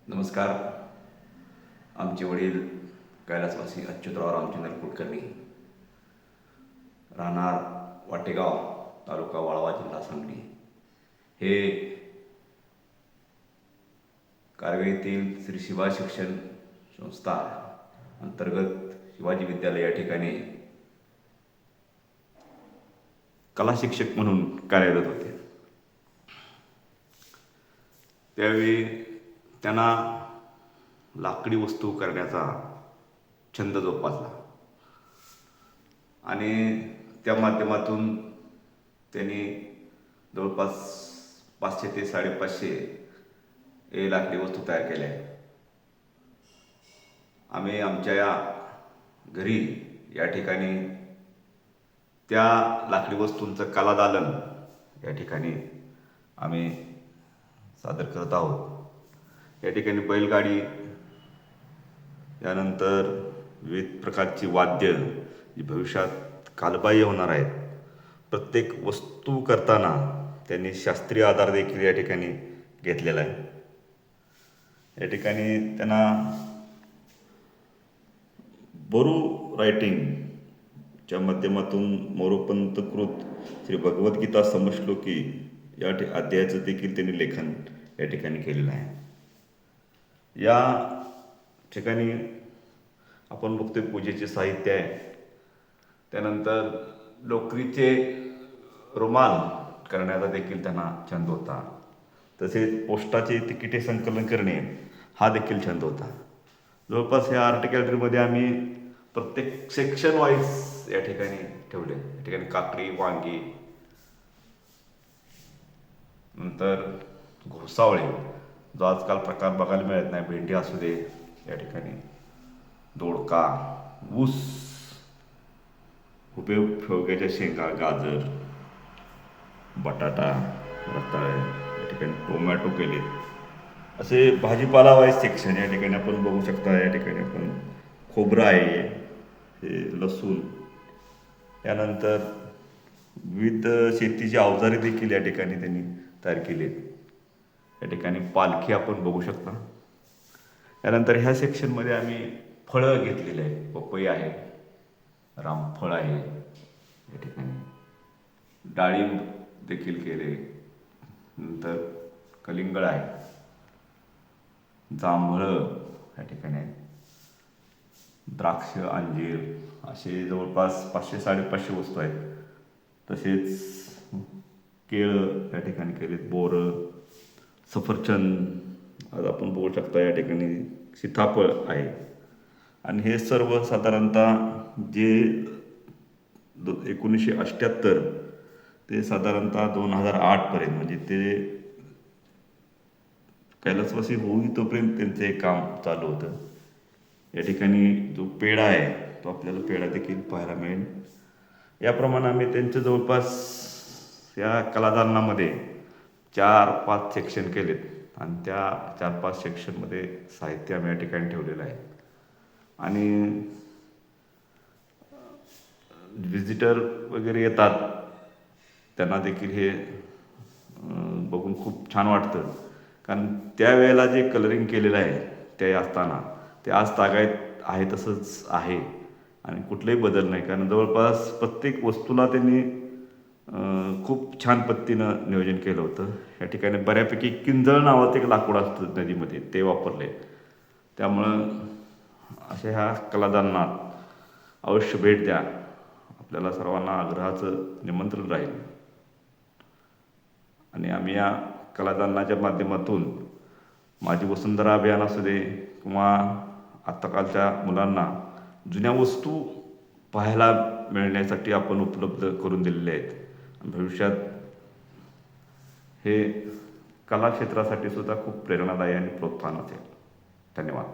नमस्कार. आमचे वडील कैलासवासी अच्युतराव रामचंद्र कुलकर्णी, राहणार वाटेगाव, तालुका वाळवा, जिल्हा सांगली, हे कारवे येथील श्री शिवाजी शिक्षण संस्था अंतर्गत शिवाजी विद्यालय या ठिकाणी कला शिक्षक म्हणून कार्यरत होते. त्यावेळी त्यांना लाकडी वस्तू करण्याचा छंद जोपासला आणि त्या माध्यमातून त्यांनी जवळपास 500 ते 550 हे लाकडी वस्तू तयार केल्या. आम्ही आमच्या या घरी या ठिकाणी त्या लाकडी वस्तूंचं कलादालन या ठिकाणी आम्ही सादर करत आहोत. या ठिकाणी बैलगाडी, यानंतर विविध प्रकारची वाद्य जी भविष्यात कालबाह्य होणार आहेत, प्रत्येक वस्तू करताना त्यांनी शास्त्रीय आधार देखील या ठिकाणी घेतलेला आहे. या ठिकाणी त्यांना बोरू रायटिंगच्या माध्यमातून मोरोपंतकृत श्री भगवद्गीता समश्लोकी या अध्यायाचं देखील त्यांनी लेखन या ठिकाणी केलेलं आहे. या ठिकाणी आपण बघतोय पूजेचे साहित्य आहे. त्यानंतर लोकरीचे रुमाल करण्याचा देखील त्यांना छंद होता. तसेच पोस्टाचे तिकिटे संकलन करणे हा देखील छंद होता. जवळपास या आर्ट गॅलरीमध्ये आम्ही प्रत्येक सेक्शन वाईज या ठिकाणी ठेवले. या ठिकाणी काकडी, वांगी, नंतर घोसावळे जो आजकाल प्रकार बघायला मिळत नाही, भेंडी असू दे, या ठिकाणी दोडका, ऊस, उभे शेवग्याच्या शेंगा, गाजर, बटाटा, रताळे, या ठिकाणी टोमॅटो केले. असे भाजीपाला वाईज सेक्शन या ठिकाणी आपण बघू शकता. या ठिकाणी आपण खोबरं आहे, हे लसूण, यानंतर विविध शेतीची अवजारे देखील या ठिकाणी त्यांनी तयार केली. या ठिकाणी पालखी आपण बघू शकता. यानंतर ह्या सेक्शनमध्ये आम्ही फळं घेतलेली आहेत. पपई आहे, रामफळ आहे, या ठिकाणी डाळिंब देखील केले. नंतर कलिंगड आहे, जांभळं या ठिकाणी आहे, द्राक्ष, अंजीर, असे जवळपास 500-550 वस्तू आहेत. तसेच केळं या ठिकाणी केलेत, बोरं, सफरचंद आज आपण बघू शकता. या ठिकाणी सीताफळ आहे. आणि हे सर्व साधारणतः जे 1978 ते साधारणतः 2008 पर्यंत, म्हणजे ते कैलासवासी होई तोपर्यंत त्यांचं हे काम चालू होतं. या ठिकाणी जो पेढा आहे तो आपल्याला पेढा देखील पाहायला मिळेल. याप्रमाणे आम्ही त्यांच्या जवळपास या कलादालनामध्ये 4-5 सेक्शन केलेत आणि त्या 4-5 सेक्शनमध्ये साहित्य आम्ही या ठिकाणी ठेवलेलं आहे. आणि व्हिजिटर वगैरे येतात, त्यांना देखील हे बघून खूप छान वाटतं. कारण त्यावेळेला जे कलरिंग केलेलं आहे ते असताना ते आज तागायत आहे तसंच आहे आणि कुठलाही बदल नाही. कारण जवळपास प्रत्येक वस्तूला त्यांनी खूप छान पद्धतीनं नियोजन केलं होतं. या ठिकाणी बऱ्यापैकी किंजळ नावाचं एक लाकूड असतं नदीमध्ये, ते वापरले. त्यामुळं अशा ह्या कलादालनात अवश्य भेट द्या. आपल्याला सर्वांना आग्रहाचं निमंत्रण राहील. आणि आम्ही या कलादालनाच्या माध्यमातून माझी वसुंधरा अभियान असू दे किंवा आत्ताकालच्या मुलांना जुन्या वस्तू पाहायला मिळण्यासाठी आपण उपलब्ध करून दिलेले आहेत. भविष्यात हे कला क्षेत्रासाठी सुद्धा खूप प्रेरणादायी आणि प्रोत्साहन असेल. धन्यवाद.